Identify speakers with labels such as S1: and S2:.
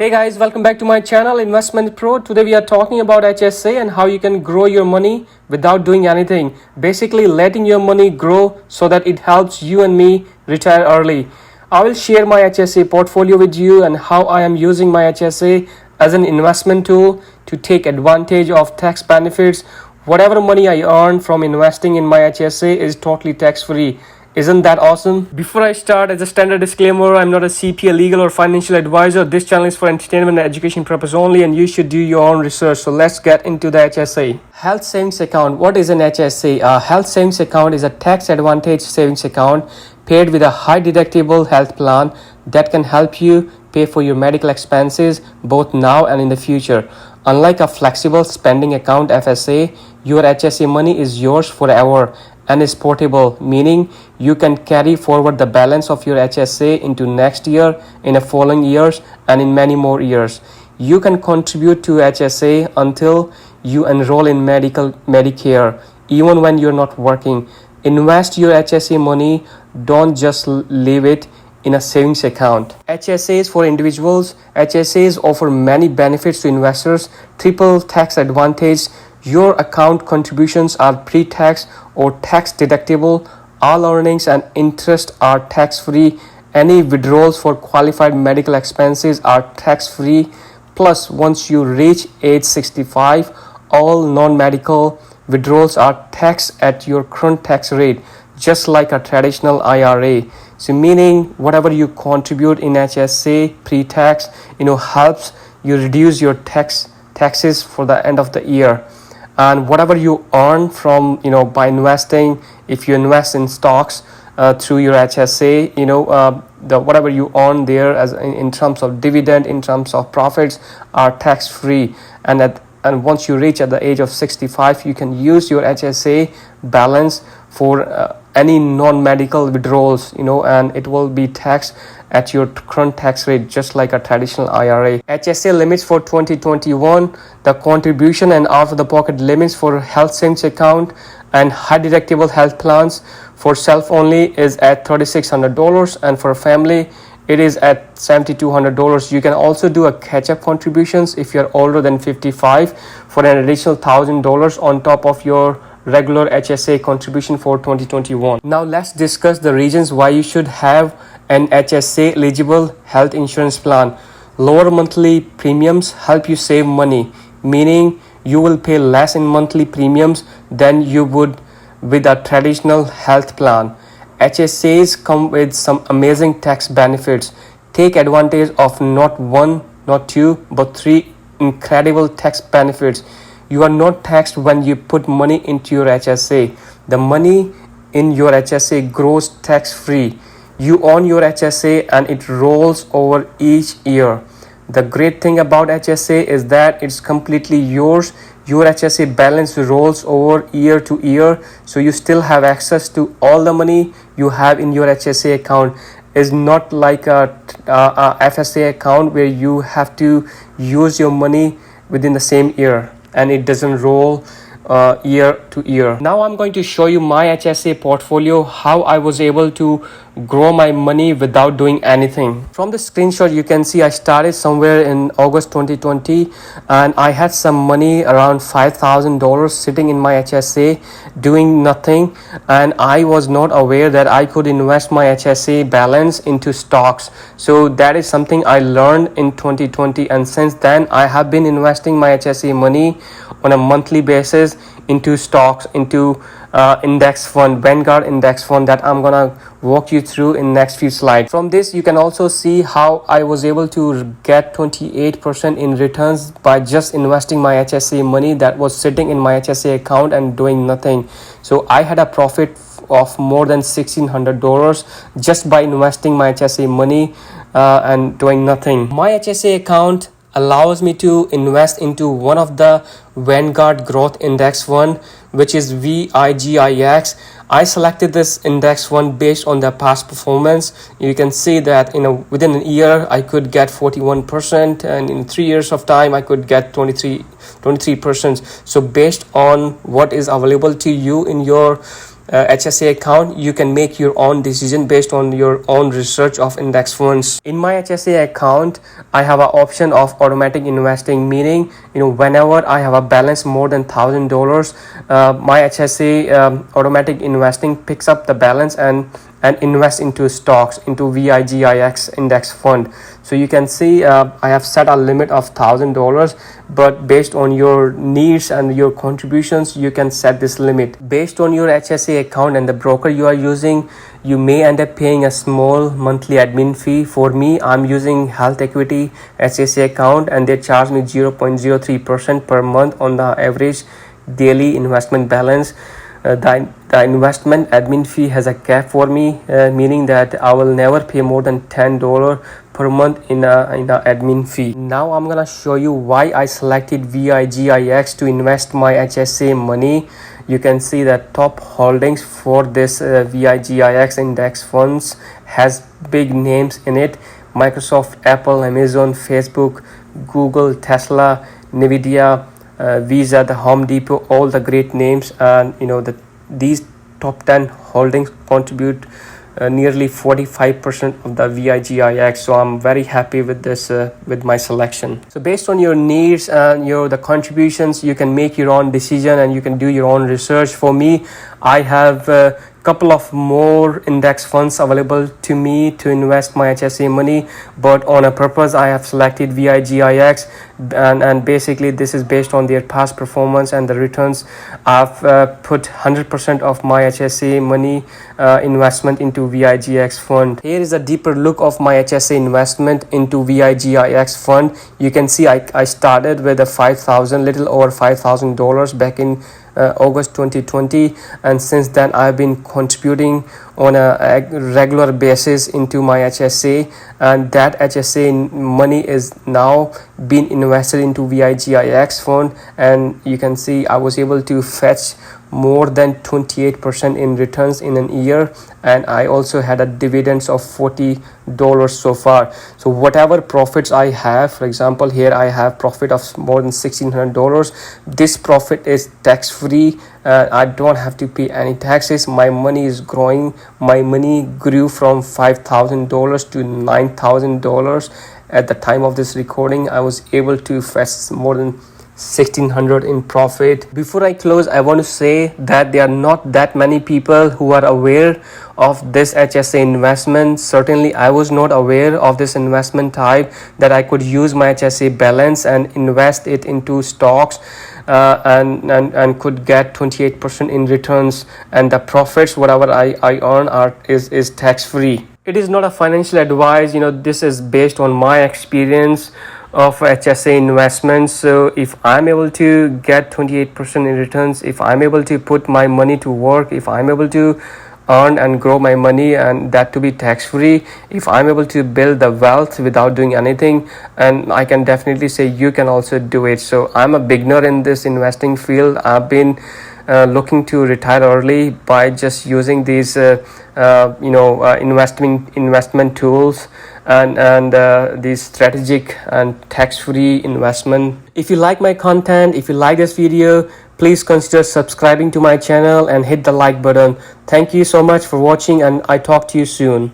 S1: Hey guys, welcome back to my channel Investment Pro. Today we are talking about HSA and how you can grow your money without doing anything. Basically letting your money grow so that it helps you and me retire early. I will share my HSA portfolio with you and how I am using my HSA as an investment tool to take advantage of tax benefits. Whatever money I earn from investing in my HSA is totally tax free. Isn't that awesome? Before I start, as a standard disclaimer, I'm not a CPA, legal or financial advisor. This channel is for entertainment and education purpose only, and you should do your own research. So let's get into the HSA. Health savings account. What is an HSA? A health savings account is a tax advantage savings account paired with a high deductible health plan that can help you pay for your medical expenses both now and in the future. Unlike a flexible spending account (FSA), your HSA money is yours forever and is portable, meaning you can carry forward the balance of your HSA into next year, in the following years, and in many more years. You can contribute to HSA until you enroll in Medicare, even when you're not working. Invest your HSA money, don't just leave it in a savings account. HSAs for individuals. HSAs offer many benefits to investors. Triple tax advantage. Your account contributions are pre-tax or tax deductible. All earnings and interest are tax-free. Any withdrawals for qualified medical expenses are tax-free. Plus, once you reach age 65, all non-medical withdrawals are taxed at your current tax rate, just like a traditional IRA. So meaning whatever you contribute in HSA pre-tax, helps you reduce your taxes for the end of the year. And whatever you earn from, by investing, if you invest in stocks through your HSA, whatever you earn there as in terms of dividend, in terms of profits, are tax free. And once you reach at the age of 65, you can use your HSA balance for any non-medical withdrawals, and it will be taxed at your current tax rate, just like a traditional IRA. HSA limits for 2021, the contribution and out-of-the-pocket limits for health savings account and high deductible health plans for self only is at $3,600, and for family it is at $7,200. You can also do a catch-up contributions if you're older than 55 for an additional $1,000 on top of your regular HSA contribution for 2021. Now let's discuss the reasons why you should have an HSA eligible health insurance plan. Lower monthly premiums help you save money, meaning you will pay less in monthly premiums than you would with a traditional health plan. HSAs come with some amazing tax benefits. Take advantage of not one, not two, but three incredible tax benefits. You are not taxed when you put money into your HSA. The money in your HSA grows tax-free. You own your HSA and it rolls over each year. The great thing about HSA is that it's completely yours. Your HSA balance rolls over year to year, so you still have access to all the money you have in your HSA account. It's not like a FSA account where you have to use your money within the same year and it doesn't roll year to year. Now I'm going to show you my HSA portfolio, how I was able to grow my money without doing anything. From the screenshot you can see I started somewhere in August 2020 and I had some money around $5,000 sitting in my HSA doing nothing, and I was not aware that I could invest my HSA balance into stocks. So that is something I learned in 2020, and since then I have been investing my HSA money on a monthly basis into stocks, into index fund, Vanguard index fund, that I'm gonna walk you through in next few slides. From this you can also see how I was able to get 28% in returns by just investing my HSA money that was sitting in my HSA account and doing nothing. So I had a profit of more than $1,600 just by investing my HSA money and doing nothing. My HSA account allows me to invest into one of the Vanguard Growth Index Fund, which is VIGIX. I selected this index fund based on the past performance. You can see that within a year I could get 41%, and in 3 years of time I could get 23%. So based on what is available to you in your HSA account, you can make your own decision based on your own research of index funds. In my HSA account, I have an option of automatic investing, meaning whenever I have a balance more than $1,000, my HSA automatic investing picks up the balance and invest into stocks, into VIGIX index fund. So you can see I have set a limit of $1,000, but based on your needs and your contributions, you can set this limit. Based on your HSA account and the broker you are using, you may end up paying a small monthly admin fee. For me, I'm using Health Equity HSA account, and they charge me 0.03% per month on the average daily investment balance. The investment admin fee has a cap for me, meaning that I will never pay more than $10 per month in a admin fee. Now I'm gonna show you why I selected VIGIX to invest my HSA money. You can see that top holdings for this VIGIX index funds has big names in it: Microsoft, Apple, Amazon, Facebook, Google, Tesla, Nvidia, Visa, the Home Depot, all the great names. And these top 10 holdings contribute nearly 45% of the VIGIX. So I'm very happy with this, with my selection. So based on your needs and the contributions, you can make your own decision and you can do your own research. For me, I have couple of more index funds available to me to invest my HSA money, but on a purpose I have selected VIGIX, and basically this is based on their past performance and the returns. I've put 100% of my HSA money investment into VIGX fund. Here is a deeper look of my HSA investment into VIGIX fund. You can see I started with a little over $5,000 back in August 2020, and since then I've been contributing on a regular basis into my HSA, and that HSA money is now being invested into VIGIX fund, and you can see I was able to fetch more than 28% in returns in a year, and I also had a dividends of $40 so far. So whatever profits I have, for example here I have profit of more than $1,600. This profit is tax free. I don't have to pay any taxes. My money is growing. My money grew from $5,000 to $9,000 at the time of this recording. I was able to fetch more than $1,600 in profit. Before I close, I want to say that there are not that many people who are aware of this HSA investment. Certainly I was not aware of this investment type, that I could use my HSA balance and invest it into stocks and could get 28% in returns, and the profits whatever I earn is tax free. It is not a financial advice, this is based on my experience of HSA investments. So if I'm able to get 28% in returns, if I'm able to put my money to work, if I'm able to earn and grow my money, and that to be tax free, if I'm able to build the wealth without doing anything, and I can definitely say you can also do it. So I'm a beginner in this investing field. I've been looking to retire early by just using these investment tools and these strategic and tax-free investment. If you like my content, if you like this video, please consider subscribing to my channel and hit the like button. Thank you so much for watching, and I talk to you soon.